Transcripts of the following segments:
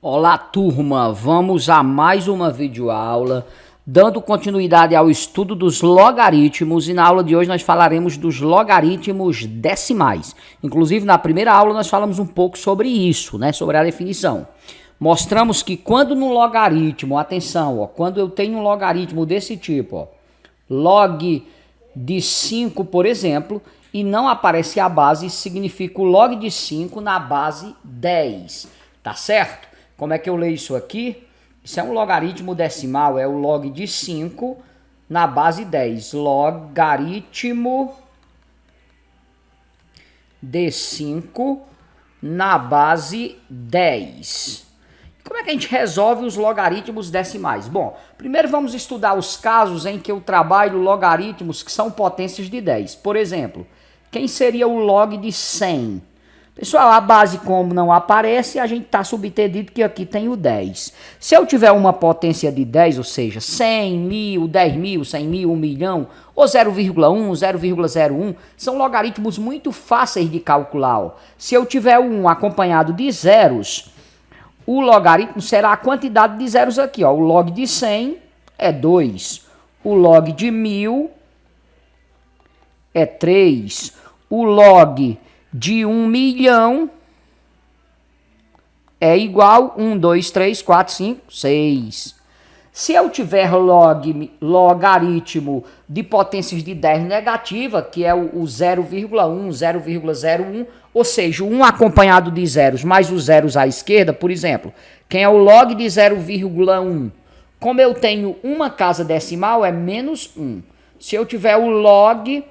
Olá, turma! Vamos a mais uma videoaula, dando continuidade ao estudo dos logaritmos, e na aula de hoje nós falaremos dos logaritmos decimais. Inclusive, na primeira aula nós falamos um pouco sobre isso, né? Sobre a definição. Mostramos que quando no logaritmo, atenção, ó, quando eu tenho um logaritmo desse tipo, ó, log de 5, por exemplo, e não aparece a base, isso significa o log de 5 na base 10, tá certo? Como é que eu leio isso aqui? Isso é um logaritmo decimal, é o log de 5 na base 10. Logaritmo de 5 na base 10. Como é que a gente resolve os logaritmos decimais? Bom, primeiro vamos estudar os casos em que eu trabalho logaritmos que são potências de 10. Por exemplo, quem seria o log de 100? Pessoal, a base como não aparece, a gente está subentendido que aqui tem o 10. Se eu tiver uma potência de 10, ou seja, 100 mil, 10 mil, 100 mil, 1 milhão, ou 0,1, 0,01, são logaritmos muito fáceis de calcular. Ó. Se eu tiver um acompanhado de zeros, o logaritmo será a quantidade de zeros aqui. Ó. O log de 100 é 2, o log de 1000 é 3, o log de 1 milhão é igual 1, 2, 3, 4, 5, 6. Se eu tiver logaritmo de potências de 10 negativa, que é o 0,1, 0,01, ou seja, um acompanhado de zeros mais os zeros à esquerda, por exemplo, quem é o log de 0,1? Como eu tenho uma casa decimal, é menos 1. Se eu tiver o log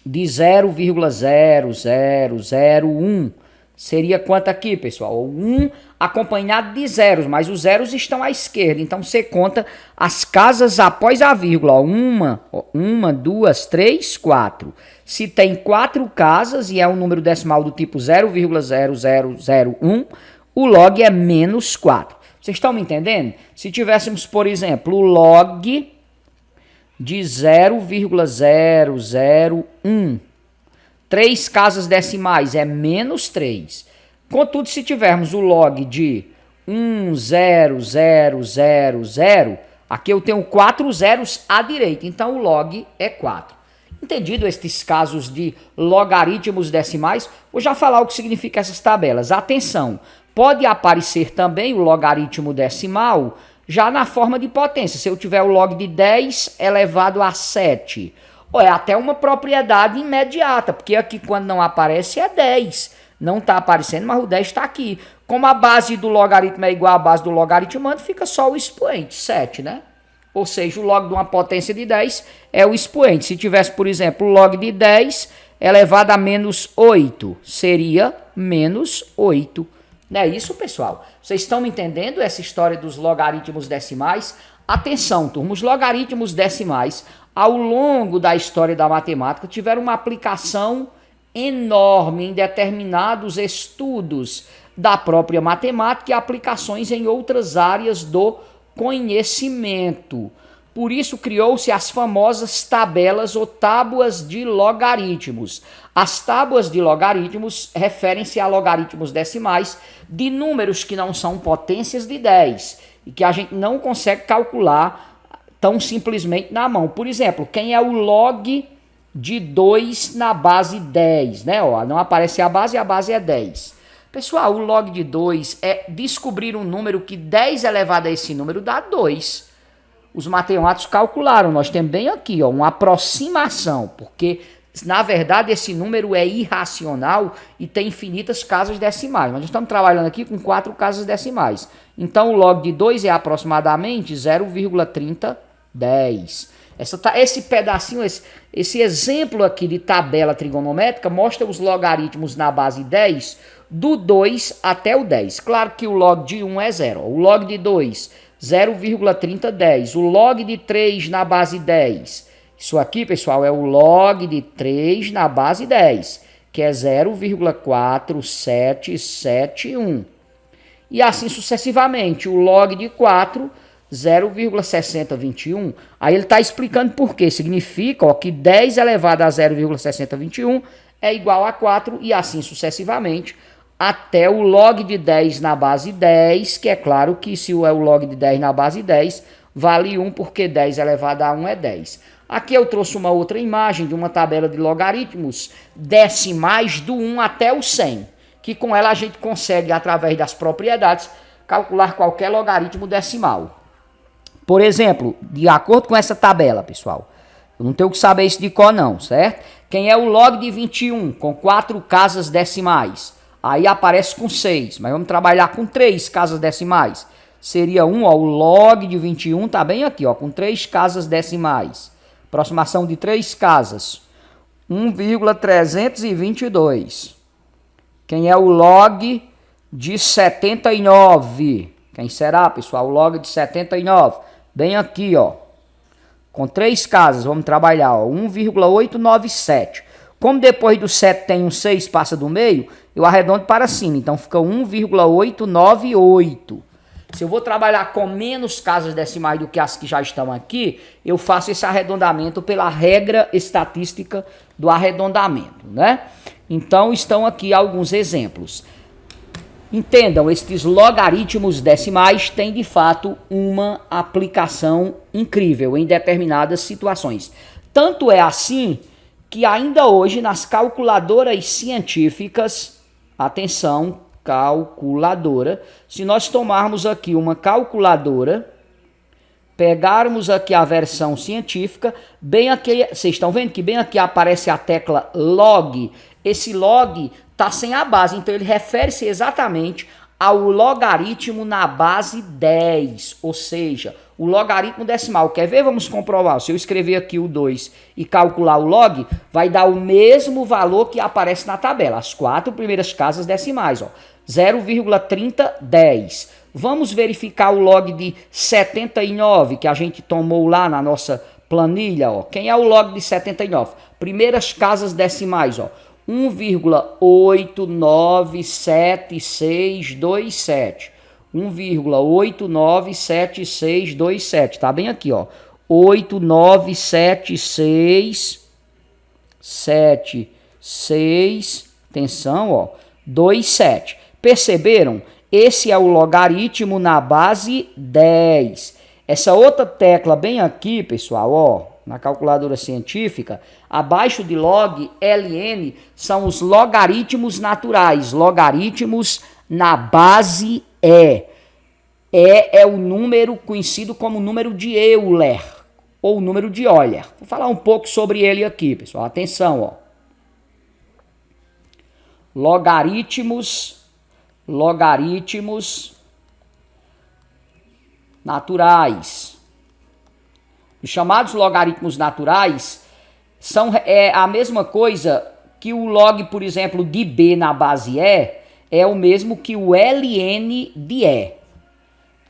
de 0,0001, seria quanto aqui, pessoal? 1 acompanhado de zeros, mas os zeros estão à esquerda, então você conta as casas após a vírgula. Ó. Uma, duas, três, 4. Se tem 4 casas e é um número decimal do tipo 0,0001, o log é menos 4. Vocês estão me entendendo? Se tivéssemos, por exemplo, o log de 0,001. 3 casas decimais é menos 3. Contudo, se tivermos o log de 1,0000, aqui eu tenho 4 zeros à direita, então o log é 4. Entendido estes casos de logaritmos decimais? Vou já falar o que significa essas tabelas. Atenção, pode aparecer também o logaritmo decimal já na forma de potência. Se eu tiver o log de 10 elevado a 7, ou é até uma propriedade imediata, porque aqui quando não aparece é 10. Não está aparecendo, mas o 10 está aqui. Como a base do logaritmo é igual à base do logaritmando, fica só o expoente, 7, né? Ou seja, o log de uma potência de 10 é o expoente. Se tivesse, por exemplo, o log de 10 elevado a menos 8, seria menos 8. Não é isso, pessoal? Vocês estão me entendendo essa história dos logaritmos decimais? Atenção, turma, os logaritmos decimais, ao longo da história da matemática, tiveram uma aplicação enorme em determinados estudos da própria matemática e aplicações em outras áreas do conhecimento. Por isso criou-se as famosas tabelas ou tábuas de logaritmos. As tábuas de logaritmos referem-se a logaritmos decimais de números que não são potências de 10 e que a gente não consegue calcular tão simplesmente na mão. Por exemplo, quem é o log de 2 na base 10, né? Ó, não aparece a base é 10. Pessoal, o log de 2 é descobrir um número que 10 elevado a esse número dá 2. Os matemáticos calcularam, nós temos bem aqui, ó, uma aproximação, porque na verdade esse número é irracional e tem infinitas casas decimais. Nós estamos trabalhando aqui com 4 casas decimais. Então o log de 2 é aproximadamente 0,3010. Esse pedacinho, esse exemplo aqui de tabela trigonométrica mostra os logaritmos na base 10, do 2 até o 10. Claro que o log de 1 é 0. O log de 2, 0,3010. O log de 3 na base 10. Isso aqui, pessoal, é o log de 3 na base 10, que é 0,4771. E assim sucessivamente. O log de 4, 0,6021. Aí ele está explicando por quê. Significa ó, que 10 elevado a 0,6021 é igual a 4 e assim sucessivamente. até o log de 10 na base 10, que é claro que se é o log de 10 na base 10, vale 1, porque 10 elevado a 1 é 10. Aqui eu trouxe uma outra imagem de uma tabela de logaritmos decimais do 1 até o 100, que com ela a gente consegue, através das propriedades, calcular qualquer logaritmo decimal. Por exemplo, de acordo com essa tabela, pessoal, eu não tenho que saber isso de cor não, certo? Quem é o log de 21 com 4 casas decimais? Aí aparece com 6, mas vamos trabalhar com 3 casas decimais. Seria 1, ó, o log de 21 tá bem aqui, ó, com 3 casas decimais. Aproximação de 3 casas. 1,322. Quem é o log de 79? Quem será, pessoal? O log de 79. Bem aqui, ó. Com 3 casas, vamos trabalhar, ó, 1,897. Como depois do 7 tem um 6, passa do meio, eu arredondo para cima. Então fica 1,898. Se eu vou trabalhar com menos casas decimais do que as que já estão aqui, eu faço esse arredondamento pela regra estatística do arredondamento, né? Então estão aqui alguns exemplos. Entendam, estes logaritmos decimais têm de fato uma aplicação incrível em determinadas situações. Tanto é assim que ainda hoje nas calculadoras científicas, atenção, calculadora, se nós tomarmos aqui uma calculadora, pegarmos aqui a versão científica, bem aqui, vocês estão vendo que bem aqui aparece a tecla log. Esse log está sem a base, então ele refere-se exatamente ao logaritmo na base 10, ou seja, o logaritmo decimal. Quer ver? Vamos comprovar. Se eu escrever aqui o 2 e calcular o log, vai dar o mesmo valor que aparece na tabela, as 4 primeiras casas decimais, ó, 0,3010. Vamos verificar o log de 79 que a gente tomou lá na nossa planilha, ó. Quem é o log de 79? Primeiras casas decimais, ó. 1,897627. 1,897627. Tá bem aqui, ó. 897676. Atenção, ó. 27. Perceberam? Esse é o logaritmo na base 10. Essa outra tecla bem aqui, pessoal, ó, na calculadora científica, abaixo de log, ln, são os logaritmos naturais, logaritmos na base E. E é o número conhecido como número de Euler, ou número de Euler. Vou falar um pouco sobre ele aqui, pessoal. Atenção, ó. Logaritmos naturais. Os chamados logaritmos naturais são a mesma coisa que o log, por exemplo, de B na base E, é o mesmo que o ln de E.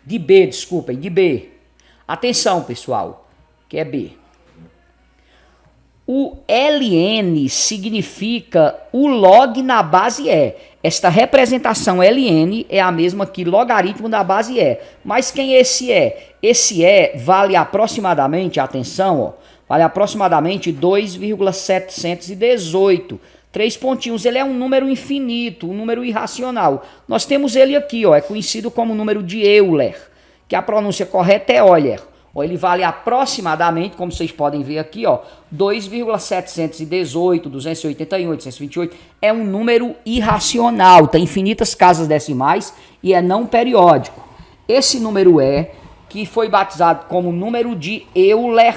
De B, desculpem, de B. Atenção, pessoal, que é B. O ln significa o log na base E. Esta representação ln é a mesma que logaritmo da base E. Mas quem é esse E? Esse E vale aproximadamente, atenção, ó, vale aproximadamente 2,718. 3 pontinhos, ele é um número infinito, um número irracional. Nós temos ele aqui, ó, é conhecido como número de Euler, que a pronúncia correta é Euler. Ó, ele vale aproximadamente, como vocês podem ver aqui, ó, 2,718, 281, 828. É um número irracional, tem infinitas casas decimais e é não periódico. Esse número que foi batizado como número de Euler,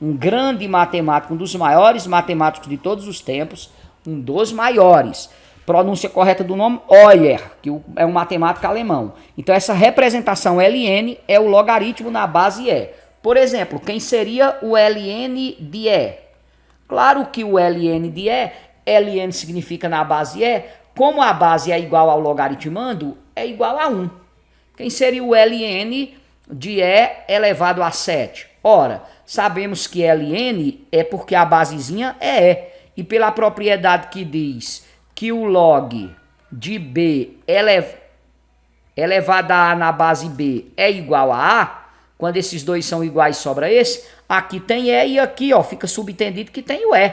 um grande matemático, um dos maiores matemáticos de todos os tempos, um dos maiores. Pronúncia correta do nome, Euler, que é um matemático alemão. Então essa representação ln é o logaritmo na base E. Por exemplo, quem seria o ln de E? Claro que o ln de E, ln significa na base E, como a base é igual ao logaritmando, é igual a 1. Quem seria o ln de E elevado a 7? Ora, sabemos que ln é porque a basezinha é E. E pela propriedade que diz que o log de B elevado a A na base B é igual a A, quando esses dois são iguais sobra esse, aqui tem E e aqui, ó, fica subentendido que tem o E.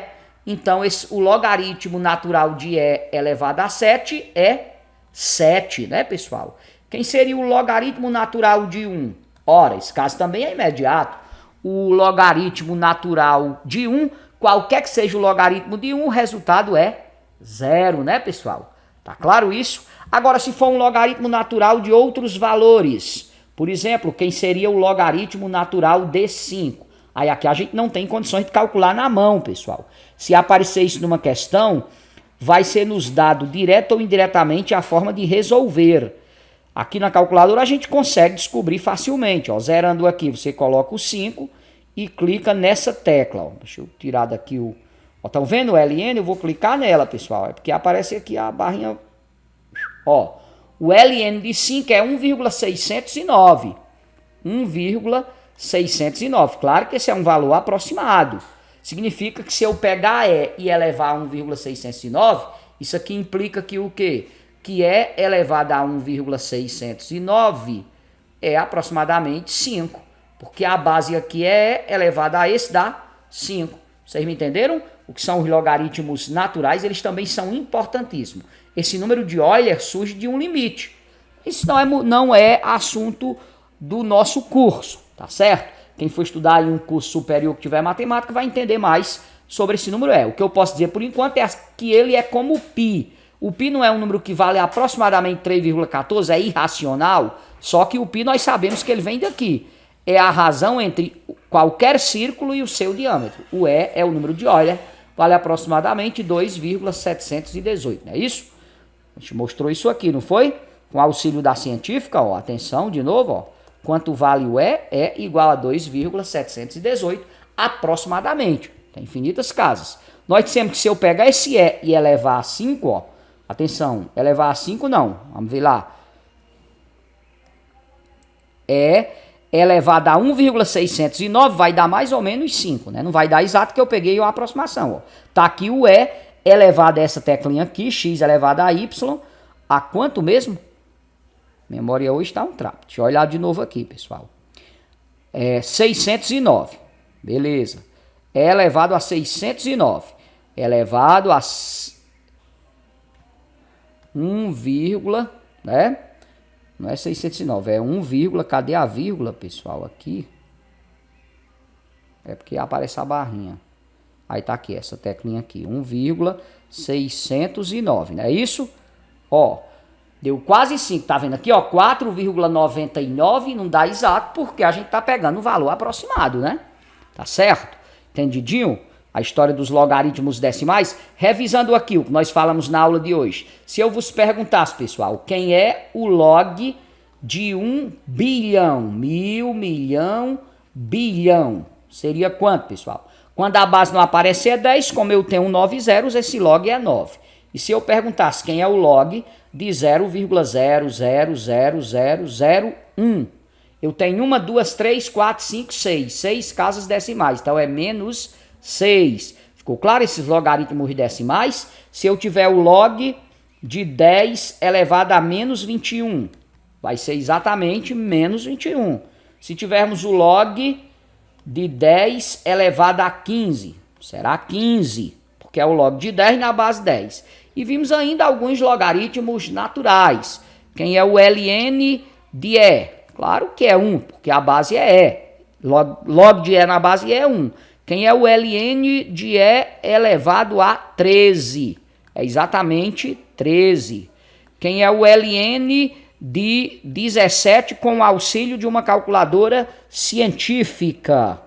Então o logaritmo natural de e elevado a 7 é 7, né, pessoal? Quem seria o logaritmo natural de 1? Ora, esse caso também é imediato. O logaritmo natural de 1, qualquer que seja o logaritmo de 1, o resultado é 0, né, pessoal? Tá claro isso? Agora, se for um logaritmo natural de outros valores, por exemplo, quem seria o logaritmo natural de 5? Aí aqui a gente não tem condições de calcular na mão, pessoal. Se aparecer isso numa questão, vai ser nos dado direto ou indiretamente a forma de resolver. Aqui na calculadora a gente consegue descobrir facilmente. Ó, zerando aqui, você coloca o 5 e clica nessa tecla. Ó. Deixa eu tirar daqui o... Estão vendo o LN? Eu vou clicar nela, pessoal. É porque aparece aqui a barrinha... Ó, o LN de 5 é 1,609. 1,609. Claro que esse é um valor aproximado. Significa que se eu pegar E e elevar a 1,609, isso aqui implica que o quê? Que E elevado a 1,609 é aproximadamente 5. Porque a base aqui é E elevada a esse dá 5. Vocês me entenderam? O que são os logaritmos naturais, eles também são importantíssimos. Esse número de Euler surge de um limite. Isso não é assunto do nosso curso, tá certo? Quem for estudar em um curso superior que tiver matemática vai entender mais sobre esse número. O que eu posso dizer por enquanto é que ele é como o π. O π não é um número que vale aproximadamente 3,14, é irracional, só que o π nós sabemos que ele vem daqui. É a razão entre qualquer círculo e o seu diâmetro. O E é o número de Euler, vale aproximadamente 2,718, não é isso? A gente mostrou isso aqui, não foi? Com auxílio da científica, ó, atenção de novo, ó. Quanto vale o E? É igual a 2,718 aproximadamente. Tem infinitas casas. Nós dissemos que se eu pegar esse E e elevar a 5, ó, atenção, elevar a 5 não, vamos ver lá. E elevado a 1,609 vai dar mais ou menos 5, né? Não vai dar exato que eu peguei a aproximação, ó. Tá aqui o E elevado a essa teclinha aqui, x elevado a y, a quanto mesmo? Memória hoje está um trapo. Deixa eu olhar de novo aqui, pessoal. 609. Beleza. É elevado a 609. É elevado a 1, né? Não é 609, é 1, cadê a vírgula, pessoal, aqui? É porque aparece a barrinha. Aí tá aqui, essa teclinha aqui, 1,609, não é isso? Ó, deu quase 5, tá vendo aqui, ó, 4,99 não dá exato, porque a gente tá pegando um valor aproximado, né? Tá certo? Entendidinho? A história dos logaritmos decimais. Revisando aqui o que nós falamos na aula de hoje. Se eu vos perguntasse, pessoal, quem é o log de 1 bilhão? Mil, milhão, bilhão. Seria quanto, pessoal? Quando a base não aparecer é 10, como eu tenho 9 zeros, esse log é 9. E se eu perguntasse quem é o log de 0,0000001? Eu tenho 1, 2, 3, 4, 5, 6. 6 casas decimais, então é menos 6. Ficou claro esses logaritmos decimais? Se eu tiver o log de 10 elevado a menos 21, vai ser exatamente menos 21. Se tivermos o log de 10 elevado a 15, será 15, porque é o log de 10 na base 10. E vimos ainda alguns logaritmos naturais. Quem é o ln de E? Claro que é 1, porque a base é E. Log de E na base é 1. Quem é o ln de E elevado a 13? É exatamente 13. Quem é o ln de 17 com o auxílio de uma calculadora científica?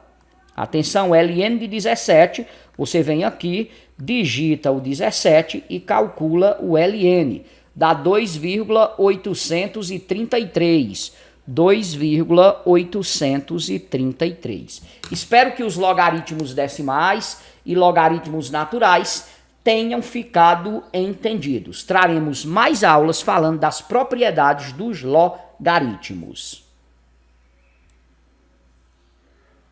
Atenção, ln de 17, você vem aqui, digita o 17 e calcula o ln. Dá 2,833. 2,833. Espero que os logaritmos decimais e logaritmos naturais tenham ficado entendidos. Traremos mais aulas falando das propriedades dos logaritmos.